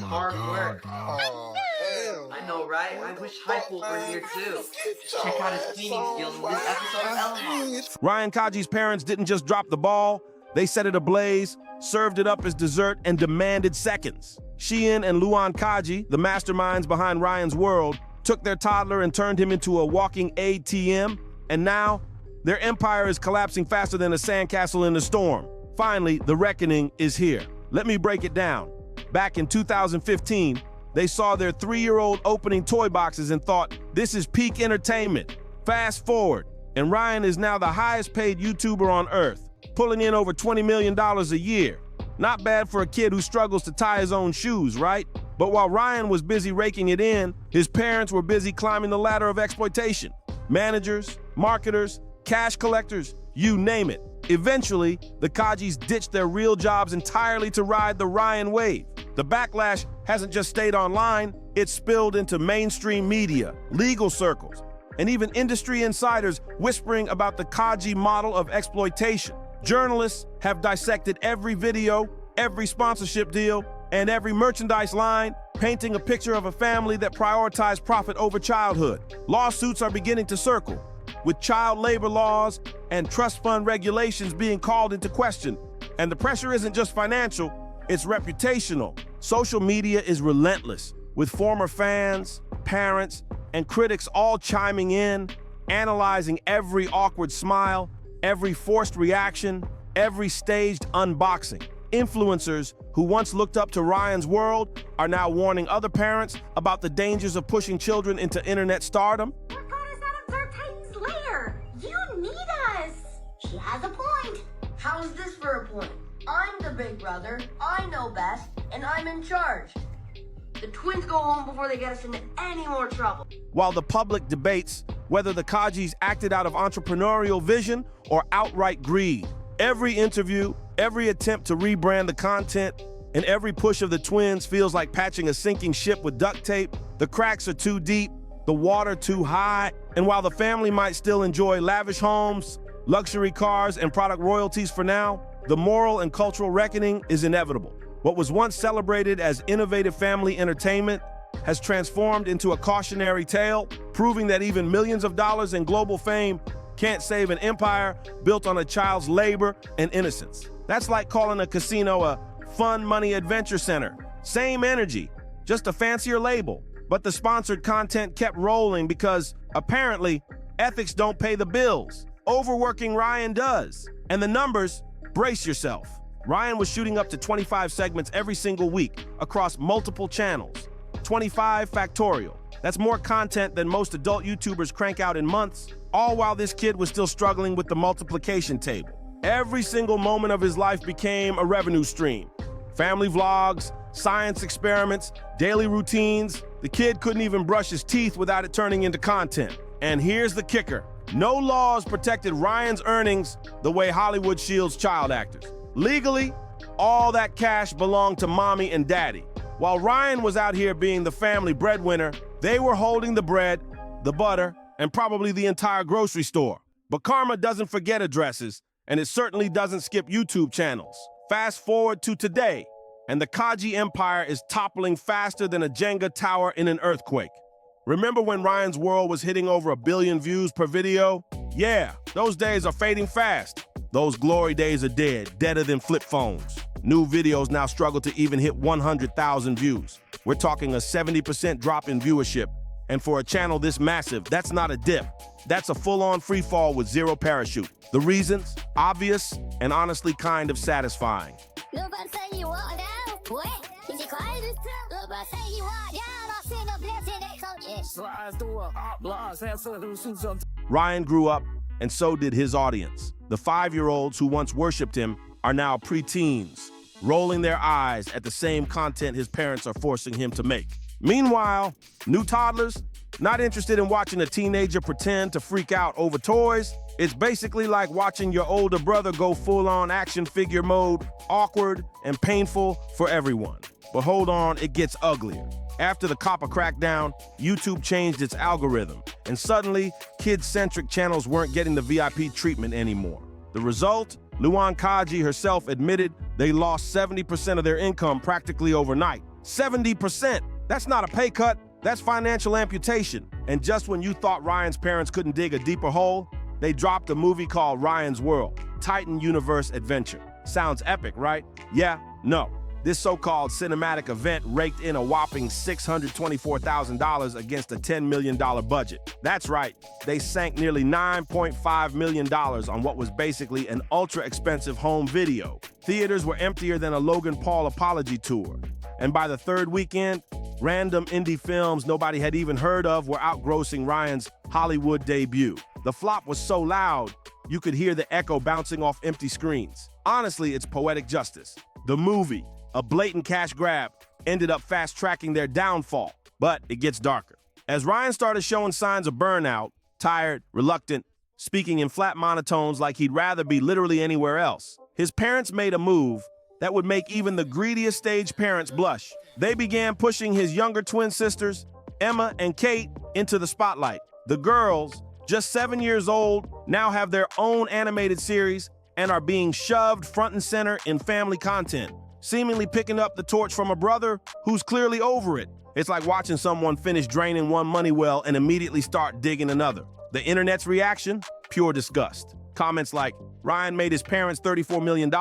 hard work. Oh, hell. I know, right? I wish Hypel were here too. Just check out his cleaning skills in this episode of Elmo. Ryan Kaji's parents didn't just drop the ball, they set it ablaze, served it up as dessert, and demanded seconds. Sheehan and Luan Kaji, the masterminds behind Ryan's World, took their toddler and turned him into a walking ATM, and now their empire is collapsing faster than a sandcastle in a storm. Finally, the reckoning is here. Let me break it down. Back in 2015, they saw their 3-year-old opening toy boxes and thought, this is peak entertainment. Fast forward, and Ryan is now the highest paid YouTuber on earth, pulling in over $20 million a year. Not bad for a kid who struggles to tie his own shoes, right? But while Ryan was busy raking it in, his parents were busy climbing the ladder of exploitation. Managers, marketers, cash collectors, you name it. Eventually, the Kajis ditched their real jobs entirely to ride the Ryan wave. The backlash hasn't just stayed online, it's spilled into mainstream media, legal circles, and even industry insiders whispering about the Kaji model of exploitation. Journalists have dissected every video, every sponsorship deal, and every merchandise line, painting a picture of a family that prioritized profit over childhood. Lawsuits are beginning to circle, with child labor laws and trust fund regulations being called into question. And the pressure isn't just financial, it's reputational. Social media is relentless, with former fans, parents, and critics all chiming in, analyzing every awkward smile, every forced reaction, every staged unboxing. Influencers who once looked up to Ryan's World are now warning other parents about the dangers of pushing children into internet stardom. What got us out of Dark Titan's lair? You need us. She has a point. How is this for a point? I'm the big brother, I know best, and I'm in charge. The twins go home before they get us into any more trouble. While the public debates whether the Kajis acted out of entrepreneurial vision or outright greed, every interview, every attempt to rebrand the content, and every push of the twins feels like patching a sinking ship with duct tape. The cracks are too deep, the water too high, and while the family might still enjoy lavish homes, luxury cars, and product royalties for now, the moral and cultural reckoning is inevitable. What was once celebrated as innovative family entertainment has transformed into a cautionary tale, proving that even millions of dollars in global fame can't save an empire built on a child's labor and innocence. That's like calling a casino a fun money adventure center. Same energy, just a fancier label. But the sponsored content kept rolling because, apparently, ethics don't pay the bills. Overworking Ryan does. And the numbers, brace yourself. Ryan was shooting up to 25 segments every single week across multiple channels. 25 factorial. That's more content than most adult YouTubers crank out in months, all while this kid was still struggling with the multiplication table. Every single moment of his life became a revenue stream. Family vlogs, science experiments, daily routines. The kid couldn't even brush his teeth without it turning into content. And here's the kicker. No laws protected Ryan's earnings the way Hollywood shields child actors. Legally, all that cash belonged to mommy and daddy. While Ryan was out here being the family breadwinner, they were holding the bread, the butter, and probably the entire grocery store. But karma doesn't forget addresses, and it certainly doesn't skip YouTube channels. Fast forward to today, and the Kaji empire is toppling faster than a Jenga tower in an earthquake. Remember when Ryan's World was hitting over 1 billion views per video? Yeah, those days are fading fast. Those glory days are dead, deader than flip phones. New videos now struggle to even hit 100,000 views. We're talking a 70% drop in viewership. And for a channel this massive, that's not a dip. That's a full-on free fall with zero parachute. The reasons? Obvious and honestly kind of satisfying. Ryan grew up, and so did his audience. The 5-year-olds who once worshipped him are now preteens, rolling their eyes at the same content his parents are forcing him to make. Meanwhile, new toddlers, not interested in watching a teenager pretend to freak out over toys. It's basically like watching your older brother go full-on action figure mode, awkward and painful for everyone. But hold on, it gets uglier. After the copper crackdown, YouTube changed its algorithm, and suddenly, kid-centric channels weren't getting the VIP treatment anymore. The result? Luan Kaji herself admitted they lost 70% of their income practically overnight. 70%. That's not a pay cut, that's financial amputation. And just when you thought Ryan's parents couldn't dig a deeper hole, they dropped a movie called Ryan's World, Titan Universe Adventure. Sounds epic, right? Yeah, no. This so-called cinematic event raked in a whopping $624,000 against a $10 million budget. That's right, they sank nearly $9.5 million on what was basically an ultra-expensive home video. Theaters were emptier than a Logan Paul apology tour. And by the third weekend, random indie films nobody had even heard of were outgrossing Ryan's Hollywood debut. The flop was so loud, you could hear the echo bouncing off empty screens. Honestly, it's poetic justice. The movie, a blatant cash grab, ended up fast-tracking their downfall. But it gets darker. As Ryan started showing signs of burnout, tired, reluctant, speaking in flat monotones like he'd rather be literally anywhere else, his parents made a move that would make even the greediest stage parents blush. They began pushing his younger twin sisters, Emma and Kate, into the spotlight. The girls, just 7 years old, now have their own animated series and are being shoved front and center in family content, seemingly picking up the torch from a brother who's clearly over it. It's like watching someone finish draining one money well and immediately start digging another. The internet's reaction? Pure disgust. Comments like, Ryan made his parents $34 million,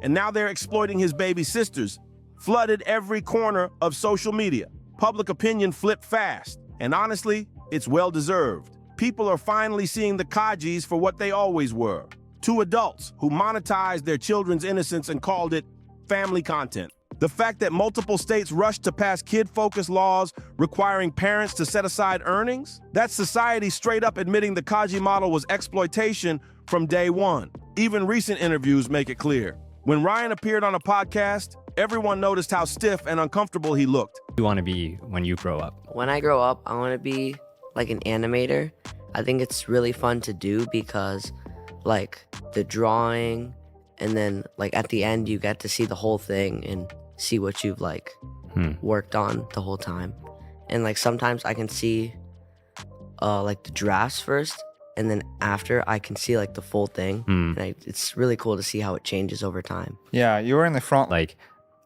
and now they're exploiting his baby sisters, flooded every corner of social media. Public opinion flipped fast, and honestly, it's well-deserved. People are finally seeing the Kajis for what they always were. Two adults who monetized their children's innocence and called it family content. The fact that multiple states rushed to pass kid-focused laws requiring parents to set aside earnings? That's society straight up admitting the Kaji model was exploitation from day one. Even recent interviews make it clear. When Ryan appeared on a podcast, everyone noticed how stiff and uncomfortable he looked. What do you want to be when you grow up? When I grow up, I want to be like an animator. I think it's really fun to do because like the drawing and then like at the end you get to see the whole thing and see what you've like worked on the whole time. And like sometimes I can see like the drafts first and then after I can see like the full thing. And it's really cool to see how it changes over time. Yeah, you were in the front. Like,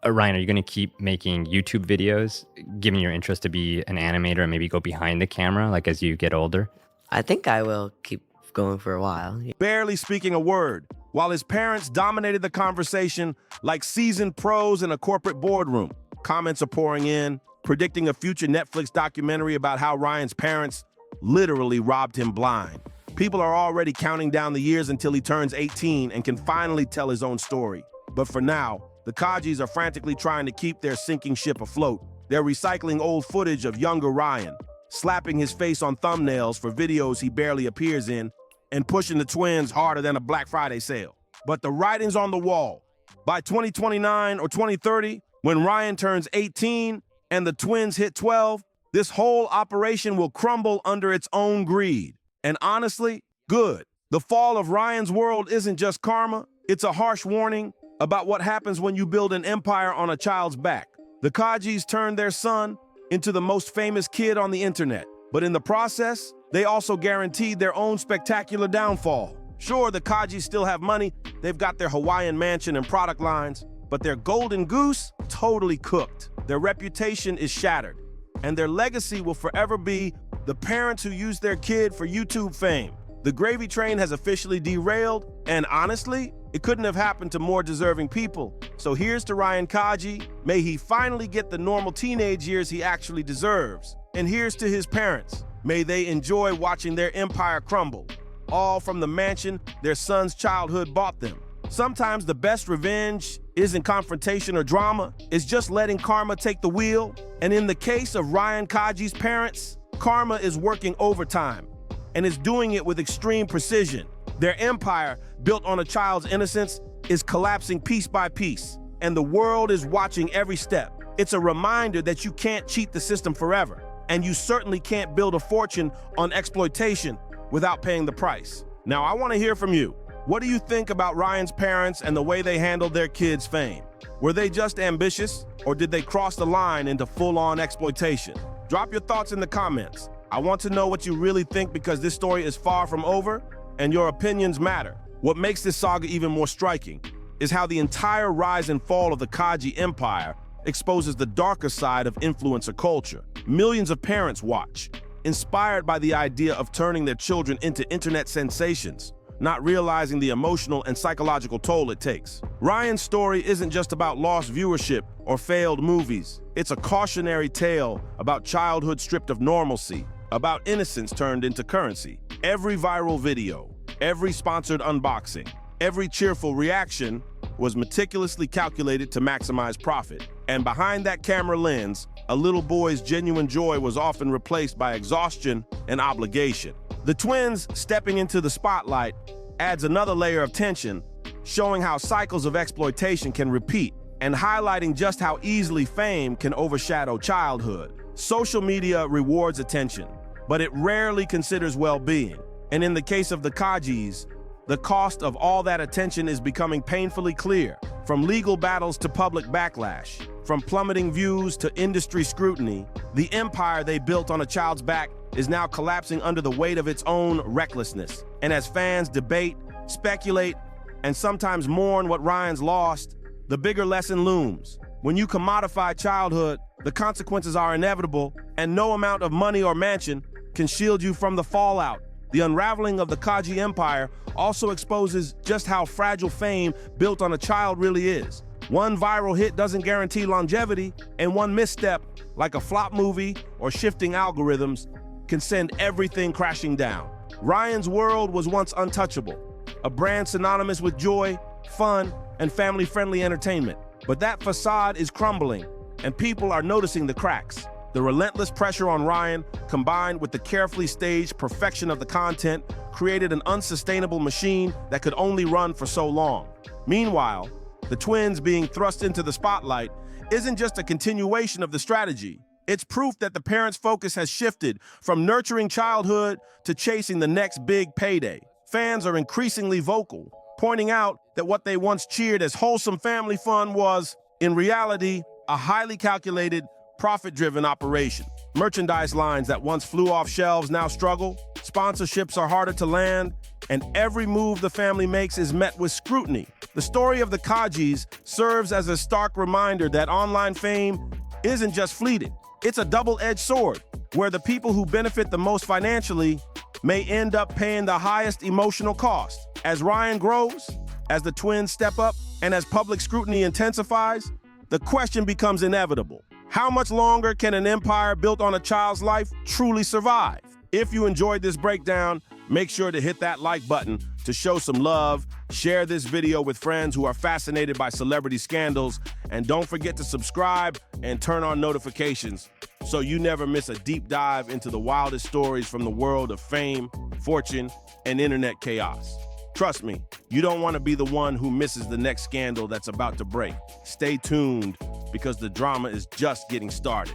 Ryan, are you going to keep making YouTube videos, given your interest to be an animator and maybe go behind the camera, like as you get older? I think I will keep going for a while. Barely speaking a word, while his parents dominated the conversation like seasoned pros in a corporate boardroom. Comments are pouring in, predicting a future Netflix documentary about how Ryan's parents literally robbed him blind. People are already counting down the years until he turns 18 and can finally tell his own story. But for now, the Kajis are frantically trying to keep their sinking ship afloat. They're recycling old footage of younger Ryan, slapping his face on thumbnails for videos he barely appears in, and pushing the twins harder than a Black Friday sale. But the writing's on the wall. By 2029 or 2030, when Ryan turns 18 and the twins hit 12, this whole operation will crumble under its own greed. And honestly, good. The fall of Ryan's World isn't just karma, it's a harsh warning about what happens when you build an empire on a child's back. The Kajis turned their son into the most famous kid on the internet, but in the process, they also guaranteed their own spectacular downfall. Sure, the Kajis still have money, they've got their Hawaiian mansion and product lines, but their golden goose, totally cooked. Their reputation is shattered, and their legacy will forever be the parents who used their kid for YouTube fame. The gravy train has officially derailed, and honestly, it couldn't have happened to more deserving people. So here's to Ryan Kaji. May he finally get the normal teenage years he actually deserves. And here's to his parents. May they enjoy watching their empire crumble, all from the mansion their son's childhood bought them. Sometimes the best revenge isn't confrontation or drama, it's just letting karma take the wheel. And in the case of Ryan Kaji's parents, karma is working overtime, and is doing it with extreme precision. Their empire, built on a child's innocence, is collapsing piece by piece, and the world is watching every step. It's a reminder that you can't cheat the system forever, and you certainly can't build a fortune on exploitation without paying the price. Now, I want to hear from you. What do you think about Ryan's parents and the way they handled their kids' fame? Were they just ambitious, or did they cross the line into full-on exploitation? Drop your thoughts in the comments. I want to know what you really think because this story is far from over, and your opinions matter. What makes this saga even more striking is how the entire rise and fall of the Kaji Empire exposes the darker side of influencer culture. Millions of parents watch, inspired by the idea of turning their children into internet sensations, not realizing the emotional and psychological toll it takes. Ryan's story isn't just about lost viewership or failed movies. It's a cautionary tale about childhood stripped of normalcy, about innocence turned into currency. Every viral video, every sponsored unboxing, every cheerful reaction was meticulously calculated to maximize profit. And behind that camera lens, a little boy's genuine joy was often replaced by exhaustion and obligation. The twins stepping into the spotlight adds another layer of tension, showing how cycles of exploitation can repeat and highlighting just how easily fame can overshadow childhood. Social media rewards attention, but it rarely considers well-being. And in the case of the Kajis, the cost of all that attention is becoming painfully clear. From legal battles to public backlash, from plummeting views to industry scrutiny, the empire they built on a child's back is now collapsing under the weight of its own recklessness. And as fans debate, speculate, and sometimes mourn what Ryan's lost, the bigger lesson looms. When you commodify childhood, the consequences are inevitable, and no amount of money or mansion can shield you from the fallout. The unraveling of the Kaji empire also exposes just how fragile fame built on a child really is. One viral hit doesn't guarantee longevity, and one misstep, like a flop movie or shifting algorithms, can send everything crashing down. Ryan's world was once untouchable, a brand synonymous with joy, fun, and family-friendly entertainment. But that facade is crumbling, and people are noticing the cracks. The relentless pressure on Ryan, combined with the carefully staged perfection of the content, created an unsustainable machine that could only run for so long. Meanwhile, the twins being thrust into the spotlight isn't just a continuation of the strategy. It's proof that the parents' focus has shifted from nurturing childhood to chasing the next big payday. Fans are increasingly vocal, pointing out that what they once cheered as wholesome family fun was, in reality, a highly calculated, profit-driven operation. Merchandise lines that once flew off shelves now struggle, sponsorships are harder to land, and every move the family makes is met with scrutiny. The story of the Kajis serves as a stark reminder that online fame isn't just fleeting. It's a double-edged sword, where the people who benefit the most financially may end up paying the highest emotional cost. As Ryan grows, as the twins step up, and as public scrutiny intensifies, the question becomes inevitable. How much longer can an empire built on a child's life truly survive? If you enjoyed this breakdown, make sure to hit that like button to show some love, share this video with friends who are fascinated by celebrity scandals, and don't forget to subscribe and turn on notifications so you never miss a deep dive into the wildest stories from the world of fame, fortune, and internet chaos. Trust me, you don't want to be the one who misses the next scandal that's about to break. Stay tuned, because the drama is just getting started.